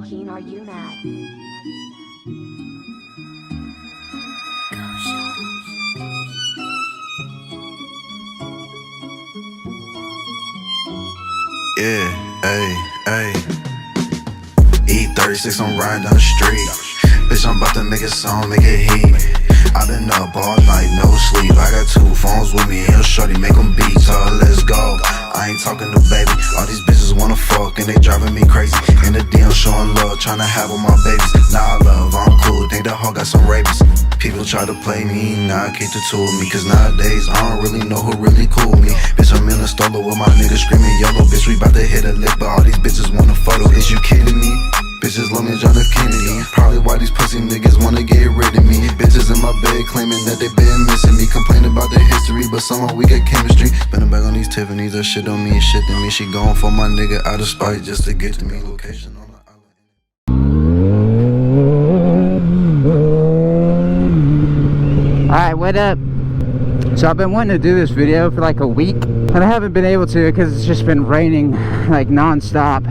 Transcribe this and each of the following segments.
Heen, are you mad? Yeah, ayy, ayy. E36, I'm riding down the street. Bitch, I'm about to make a song, make it heat. I've been up all night, no sleep. I got 2 phones with me, and shorty make them beat. So let's go. I ain't talking to baby. All these bitches wanna fuck, and they driving me crazy. In the DM showing love, tryna have all my babies. Nah, I love, I'm cool. Think the hoe got some rabies. People try to play me, now I keep the two of me. Cause nowadays, I don't really know who really cool me. Bitch, I'm in the stroller with my niggas screaming yellow. Bitch, we bout to hit a lick, but all these bitches want a photo. Is you kidding me? Bitches love me, John F. Kennedy. Probably why these pussy niggas wanna get rid of me. Bitches in my bed claiming that they been missing me. Complain about the history, but somehow we got chemistry. Spinning back on these Tiffany's, that shit don't mean shit to me. She going for my nigga out of spite just to get to me. Location on the island. Alright, what up? So I've been wanting to do this video for like a week, and I haven't been able to because it's just been raining like non-stop.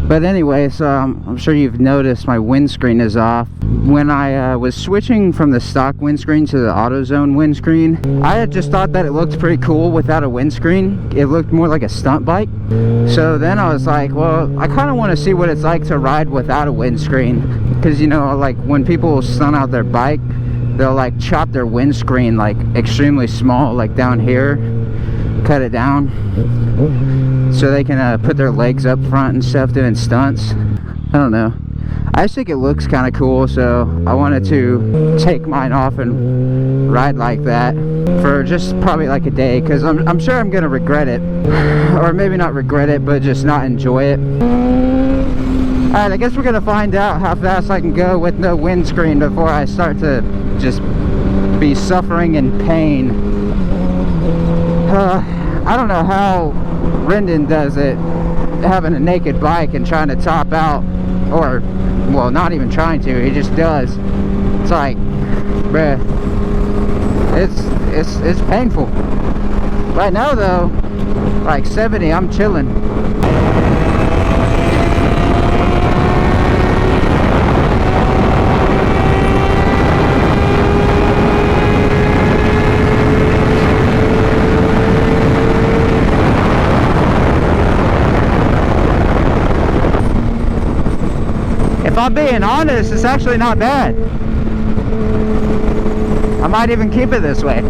But anyway, so I'm sure you've noticed my windscreen is off. When I was switching from the stock windscreen to the AutoZone windscreen, I had just thought that it looked pretty cool without a windscreen. It looked more like a stunt bike. So then I was like, well, I kind of want to see what it's like to ride without a windscreen. Because, you know, like when people stunt out their bike, they'll like chop their windscreen like extremely small, like down here, cut it down so they can put their legs up front and stuff doing stunts. I don't know, I just think it looks kind of cool, so I wanted to take mine off and ride like that for just probably like a day, because I'm sure I'm gonna regret it, or maybe not regret it, but just not enjoy it. Alright, I guess we're gonna find out how fast I can go with no windscreen before I start to just be suffering in pain. I don't know how Rendon does it, having a naked bike and trying to top out, or, well, not even trying to, he just does. It's like, bruh, it's painful. Right now though, like 70, I'm chilling. If I'm being honest, it's actually not bad. I might even keep it this way.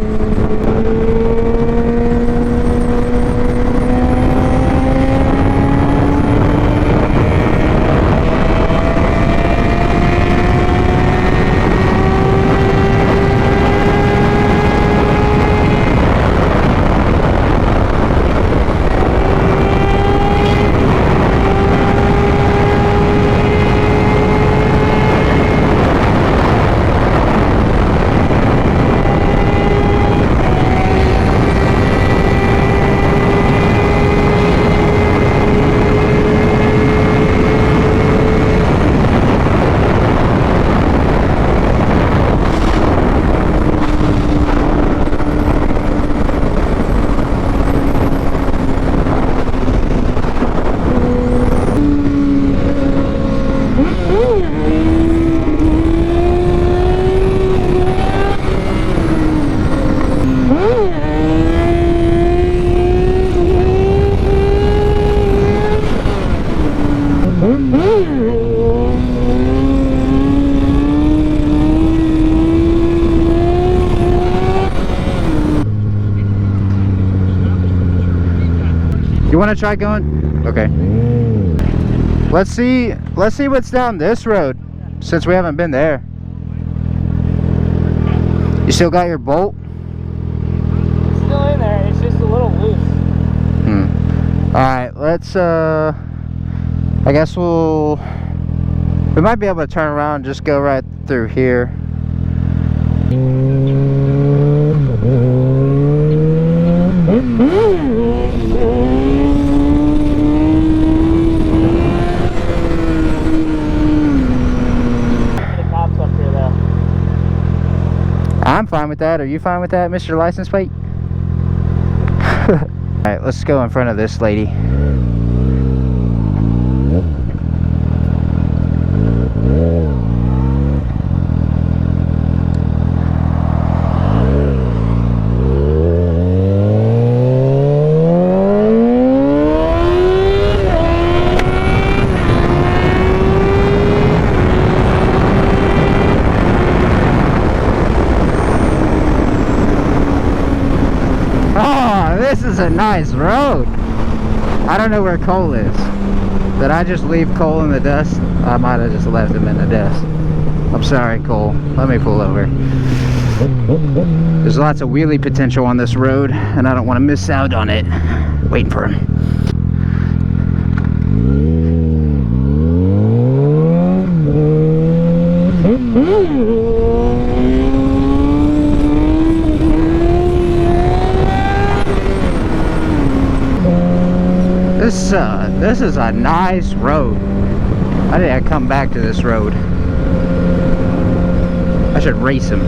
You want to try going? Okay. Let's see what's down this road, since we haven't been there. You still got your bolt? It's still in there, it's just a little loose. Alright, let's I guess we might be able to turn around and just go right through here. I'm fine with that. Are you fine with that, Mr. License Plate? Alright, let's go in front of this lady. nice road. I don't know where Cole is. Did I just leave Cole in the dust? I might have just left him in the dust. I'm sorry, Cole. Let me pull over. There's lots of wheelie potential on this road, and I don't want to miss out on it. Waiting for him. This is a nice road. I think I'd come back to this road. I should race him.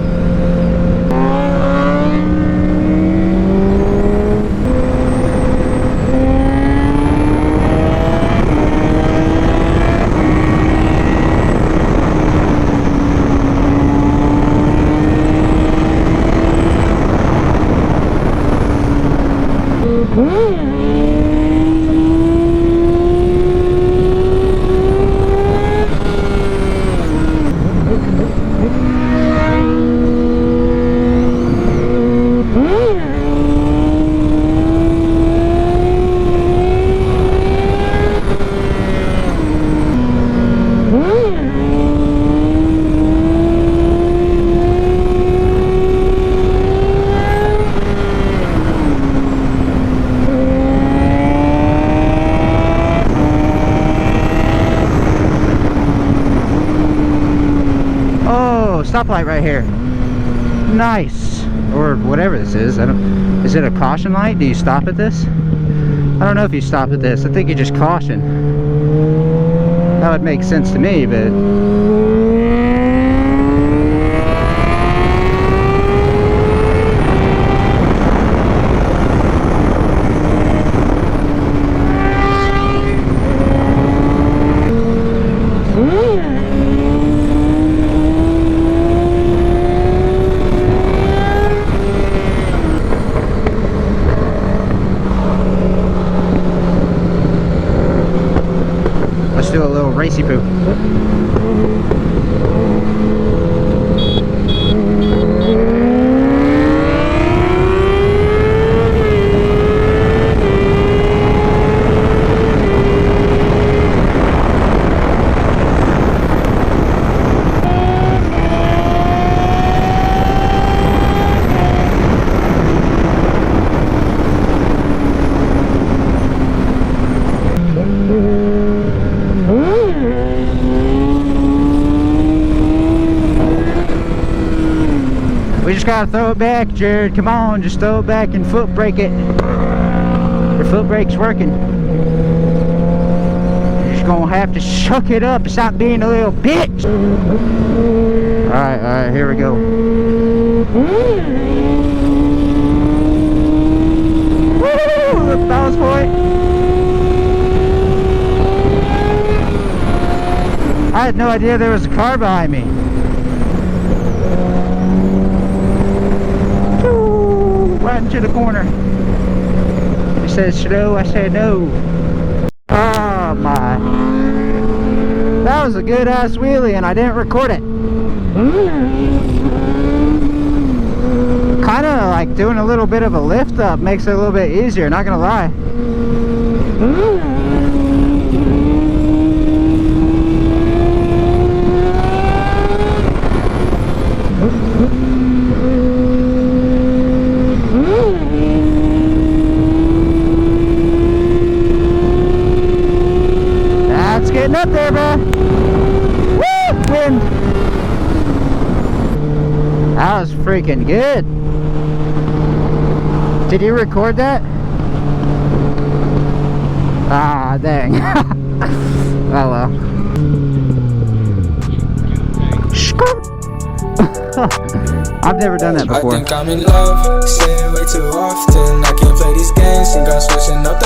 Stoplight right here. Nice. Or whatever this is. Is it a caution light? Do you stop at this? I don't know if you stop at this. I think you just caution. That would make sense to me, but do a little racy poo. We just gotta throw it back, Jared. Come on, just throw it back and foot brake it. Your foot brake's working. You're just gonna have to shuck it up and stop being a little bitch. Alright, here we go. Woo! The balance point. I had no idea there was a car behind me. Right into the corner. He said slow, I said no. Oh my. That was a good ass wheelie and I didn't record it. Kinda like doing a little bit of a lift up makes it a little bit easier, not gonna lie. That's getting up there, bro. Woo! Wind. That was freaking good. Did you record that? Ah, dang. Oh well. I've never done that before. I think I'm in love, say it way too often. I can't play these games, think I'm switching up the